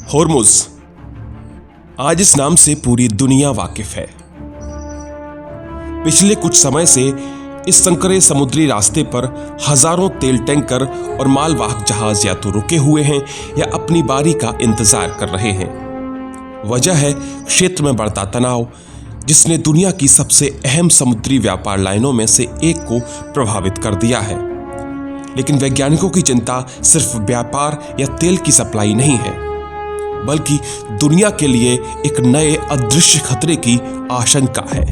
होर्मुज आज इस नाम से पूरी दुनिया वाकिफ है। पिछले कुछ समय से इस संकरे समुद्री रास्ते पर हजारों तेल टैंकर और मालवाहक जहाज या तो रुके हुए हैं या अपनी बारी का इंतजार कर रहे हैं। वजह है क्षेत्र में बढ़ता तनाव, जिसने दुनिया की सबसे अहम समुद्री व्यापार लाइनों में से एक को प्रभावित कर दिया है। लेकिन वैज्ञानिकों की चिंता सिर्फ व्यापार या तेल की सप्लाई नहीं है, बल्कि दुनिया के लिए एक नए अदृश्य खतरे की आशंका है।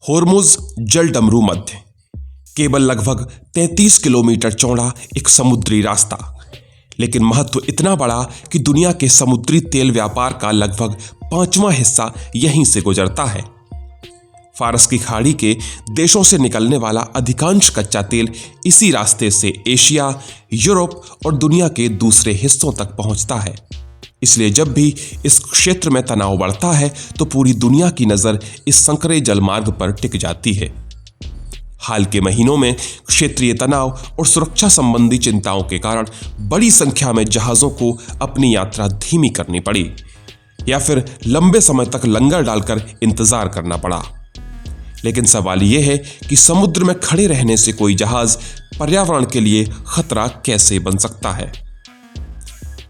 होर्मुज जल डमरू मध्य केवल लगभग 33 किलोमीटर चौड़ा एक समुद्री रास्ता, लेकिन महत्व इतना बड़ा कि दुनिया के समुद्री तेल व्यापार का लगभग 5वां हिस्सा यहीं से गुजरता है। फारस की खाड़ी के देशों से निकलने वाला अधिकांश कच्चा तेल इसी रास्ते से एशिया, यूरोप और दुनिया के दूसरे हिस्सों तक पहुंचता है। इसलिए जब भी इस क्षेत्र में तनाव बढ़ता है तो पूरी दुनिया की नजर इस संकरे जलमार्ग पर टिक जाती है। हाल के महीनों में क्षेत्रीय तनाव और सुरक्षा संबंधी चिंताओं के कारण बड़ी संख्या में जहाजों को अपनी यात्रा धीमी करनी पड़ी या फिर लंबे समय तक लंगर डालकर इंतजार करना पड़ा। लेकिन सवाल यह है कि समुद्र में खड़े रहने से कोई जहाज पर्यावरण के लिए खतरा कैसे बन सकता है?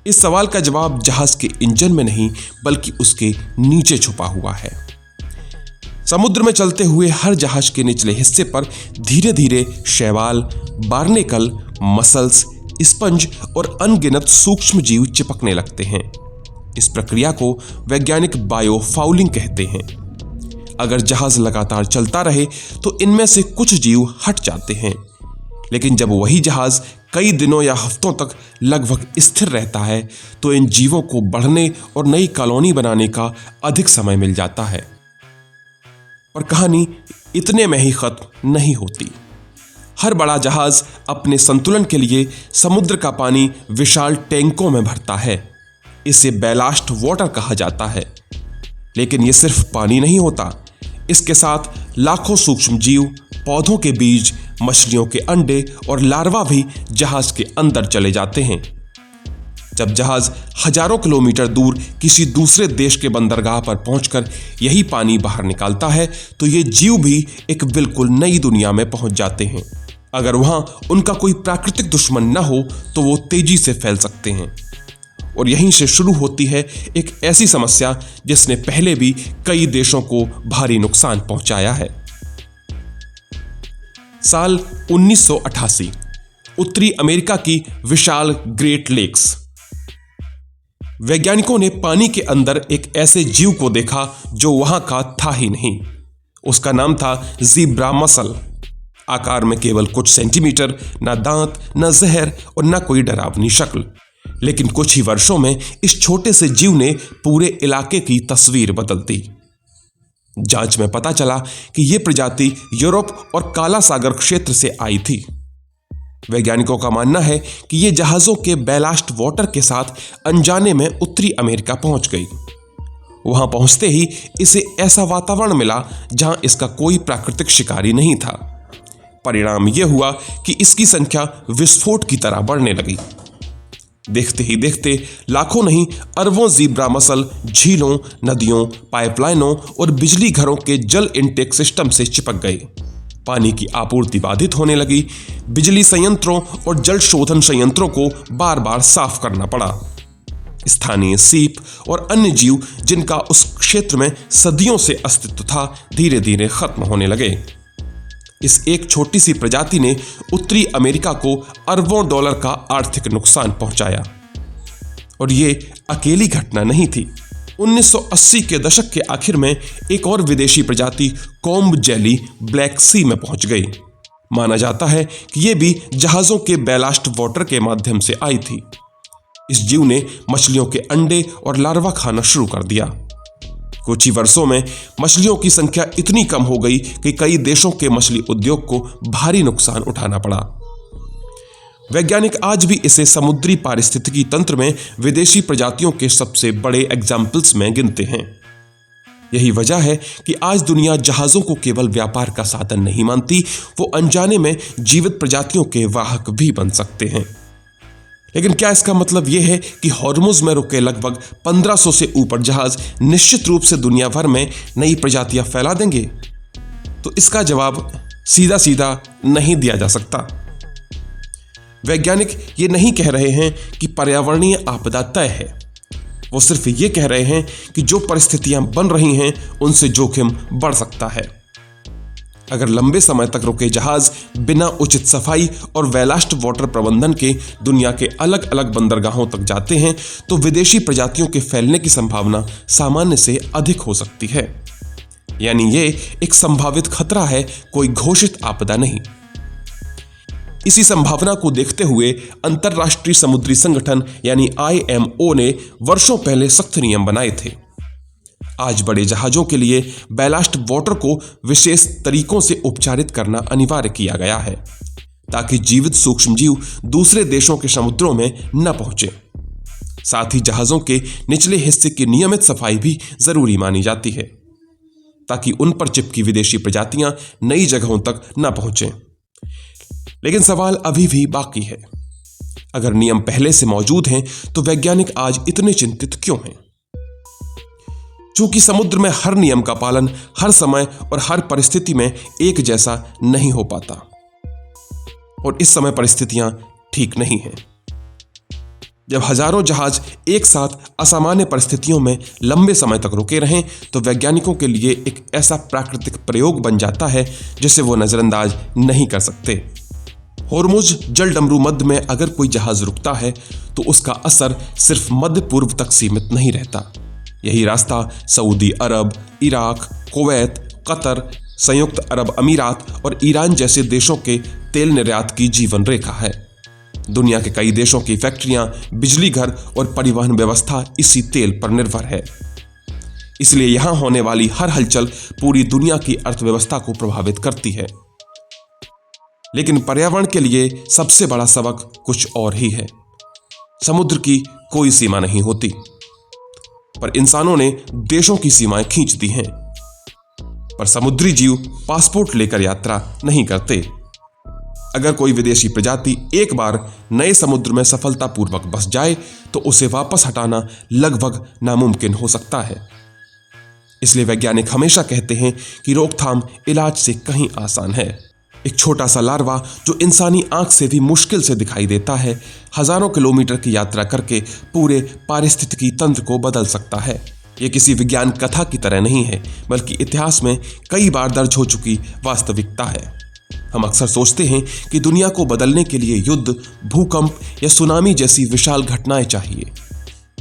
इस सवाल का जवाब जहाज के इंजन में नहीं, बल्कि उसके नीचे छुपा हुआ है। समुद्र में चलते हुए हर जहाज के निचले हिस्से पर धीरे धीरे शैवाल, बार्नेकल, मसल्स, स्पंज और अनगिनत सूक्ष्म जीव चिपकने लगते हैं। इस प्रक्रिया को वैज्ञानिक बायोफाउलिंग कहते हैं। अगर जहाज लगातार चलता रहे तो इनमें से कुछ जीव हट जाते हैं, लेकिन जब वही जहाज कई दिनों या हफ्तों तक लगभग स्थिर रहता है तो इन जीवों को बढ़ने और नई कॉलोनी बनाने का अधिक समय मिल जाता है। और कहानी इतने में ही खत्म नहीं होती। हर बड़ा जहाज अपने संतुलन के लिए समुद्र का पानी विशाल टैंकों में भरता है। इसे बैलास्ट वाटर कहा जाता है। लेकिन यह सिर्फ पानी नहीं होता, इसके साथ लाखों सूक्ष्म जीव, पौधों के बीज, मछलियों के अंडे और लार्वा भी जहाज के अंदर चले जाते हैं। जब जहाज हजारों किलोमीटर दूर किसी दूसरे देश के बंदरगाह पर पहुंचकर यही पानी बाहर निकालता है तो ये जीव भी एक बिल्कुल नई दुनिया में पहुंच जाते हैं। अगर वहां उनका कोई प्राकृतिक दुश्मन न हो तो वो तेजी से फैल सकते हैं। और यहीं से शुरू होती है एक ऐसी समस्या जिसने पहले भी कई देशों को भारी नुकसान पहुंचाया है। साल 1988 उत्तरी अमेरिका की विशाल ग्रेट लेक्स। वैज्ञानिकों ने पानी के अंदर एक ऐसे जीव को देखा जो वहां का था ही नहीं। उसका नाम था ज़ीब्रा मसल। आकार में केवल कुछ सेंटीमीटर, ना दांत, ना जहर और ना कोई डरावनी शक्ल। लेकिन कुछ ही वर्षों में इस छोटे से जीव ने पूरे इलाके की तस्वीर बदल दी। जांच में पता चला कि यह प्रजाति यूरोप और काला सागर क्षेत्र से आई थी। वैज्ञानिकों का मानना है कि यह जहाजों के बैलास्ट वाटर के साथ अनजाने में उत्तरी अमेरिका पहुंच गई। वहां पहुंचते ही इसे ऐसा वातावरण मिला जहां इसका कोई प्राकृतिक शिकारी नहीं था। परिणाम यह हुआ कि इसकी संख्या विस्फोट की तरह बढ़ने लगी। देखते ही देखते लाखों नहीं अरबों ज़ीब्रा मसल झीलों, नदियों, पाइपलाइनों और बिजली घरों के जल इनटेक सिस्टम से चिपक गए। पानी की आपूर्ति बाधित होने लगी। बिजली संयंत्रों और जल शोधन संयंत्रों को बार बार साफ करना पड़ा। स्थानीय सीप और अन्य जीव जिनका उस क्षेत्र में सदियों से अस्तित्व था, धीरे धीरे खत्म होने लगे। इस एक छोटी सी प्रजाति ने उत्तरी अमेरिका को अरबों डॉलर का आर्थिक नुकसान पहुंचाया। और ये अकेली घटना नहीं थी। 1980 के दशक के आखिर में एक और विदेशी प्रजाति कॉम्ब जेली ब्लैक सी में पहुंच गई। माना जाता है कि यह भी जहाजों के बैलास्ट वाटर के माध्यम से आई थी। इस जीव ने मछलियों के अंडे और लार्वा खाना शुरू कर दिया। कुछ ही वर्षों में मछलियों की संख्या इतनी कम हो गई कि कई देशों के मछली उद्योग को भारी नुकसान उठाना पड़ा। वैज्ञानिक आज भी इसे समुद्री पारिस्थितिकी तंत्र में विदेशी प्रजातियों के सबसे बड़े एग्जाम्पल्स में गिनते हैं। यही वजह है कि आज दुनिया जहाजों को केवल व्यापार का साधन नहीं मानती, वो अनजाने में जीवित प्रजातियों के वाहक भी बन सकते हैं। लेकिन क्या इसका मतलब यह है कि हॉर्मुज में रुके लगभग 1500 से ऊपर जहाज निश्चित रूप से दुनिया भर में नई प्रजातियां फैला देंगे? तो इसका जवाब सीधा सीधा नहीं दिया जा सकता। वैज्ञानिक ये नहीं कह रहे हैं कि पर्यावरणीय आपदा तय है। वो सिर्फ ये कह रहे हैं कि जो परिस्थितियां बन रही हैं उनसे जोखिम बढ़ सकता है। अगर लंबे समय तक रुके जहाज बिना उचित सफाई और बैलास्ट वाटर प्रबंधन के दुनिया के अलग अलग बंदरगाहों तक जाते हैं तो विदेशी प्रजातियों के फैलने की संभावना सामान्य से अधिक हो सकती है। यानी ये एक संभावित खतरा है, कोई घोषित आपदा नहीं। इसी संभावना को देखते हुए अंतर्राष्ट्रीय समुद्री संगठन यानी IMO ने वर्षों पहले सख्त नियम बनाए थे। आज बड़े जहाजों के लिए बैलास्ट वाटर को विशेष तरीकों से उपचारित करना अनिवार्य किया गया है ताकि जीवित सूक्ष्मजीव दूसरे देशों के समुद्रों में न पहुंचे। साथ ही जहाजों के निचले हिस्से की नियमित सफाई भी जरूरी मानी जाती है ताकि उन पर चिपकी विदेशी प्रजातियां नई जगहों तक न पहुंचें। लेकिन सवाल अभी भी बाकी है। अगर नियम पहले से मौजूद हैं तो वैज्ञानिक आज इतने चिंतित क्यों हैं? चूंकि समुद्र में हर नियम का पालन हर समय और हर परिस्थिति में एक जैसा नहीं हो पाता और इस समय परिस्थितियां ठीक नहीं हैं। जब हजारों जहाज एक साथ असामान्य परिस्थितियों में लंबे समय तक रुके रहें तो वैज्ञानिकों के लिए एक ऐसा प्राकृतिक प्रयोग बन जाता है जिसे वो नजरअंदाज नहीं कर सकते। हॉर्मुज जलडमरू मध्य में अगर कोई जहाज रुकता है तो उसका असर सिर्फ मध्य पूर्व तक सीमित नहीं रहता। यही रास्ता सऊदी अरब, इराक, कुवैत, कतर, संयुक्त अरब अमीरात और ईरान जैसे देशों के तेल निर्यात की जीवन रेखा है। दुनिया के कई देशों की फैक्ट्रियां, बिजली घर और परिवहन व्यवस्था इसी तेल पर निर्भर है। इसलिए यहां होने वाली हर हलचल पूरी दुनिया की अर्थव्यवस्था को प्रभावित करती है। लेकिन पर्यावरण के लिए सबसे बड़ा सबक कुछ और ही है। समुद्र की कोई सीमा नहीं होती, पर इंसानों ने देशों की सीमाएं खींच दी हैं। पर समुद्री जीव पासपोर्ट लेकर यात्रा नहीं करते। अगर कोई विदेशी प्रजाति एक बार नए समुद्र में सफलतापूर्वक बस जाए तो उसे वापस हटाना लगभग नामुमकिन हो सकता है। इसलिए वैज्ञानिक हमेशा कहते हैं कि रोकथाम इलाज से कहीं आसान है। एक छोटा सा लार्वा जो इंसानी आंख से भी मुश्किल से दिखाई देता है, हजारों किलोमीटर की यात्रा करके पूरे पारिस्थितिकी तंत्र को बदल सकता है। यह किसी विज्ञान कथा की तरह नहीं है, बल्कि इतिहास में कई बार दर्ज हो चुकी वास्तविकता है। हम अक्सर सोचते हैं कि दुनिया को बदलने के लिए युद्ध, भूकंप या सुनामी जैसी विशाल घटनाएं चाहिए,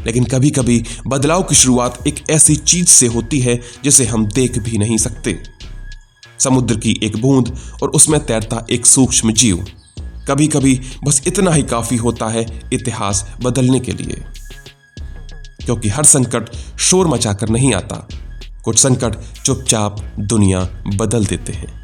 लेकिन कभी कभी बदलाव की शुरुआत एक ऐसी चीज से होती है जिसे हम देख भी नहीं सकते। समुद्र की एक बूंद और उसमें तैरता एक सूक्ष्म जीव, कभी कभी बस इतना ही काफी होता है इतिहास बदलने के लिए। क्योंकि हर संकट शोर मचाकर नहीं आता, कुछ संकट चुपचाप दुनिया बदल देते हैं।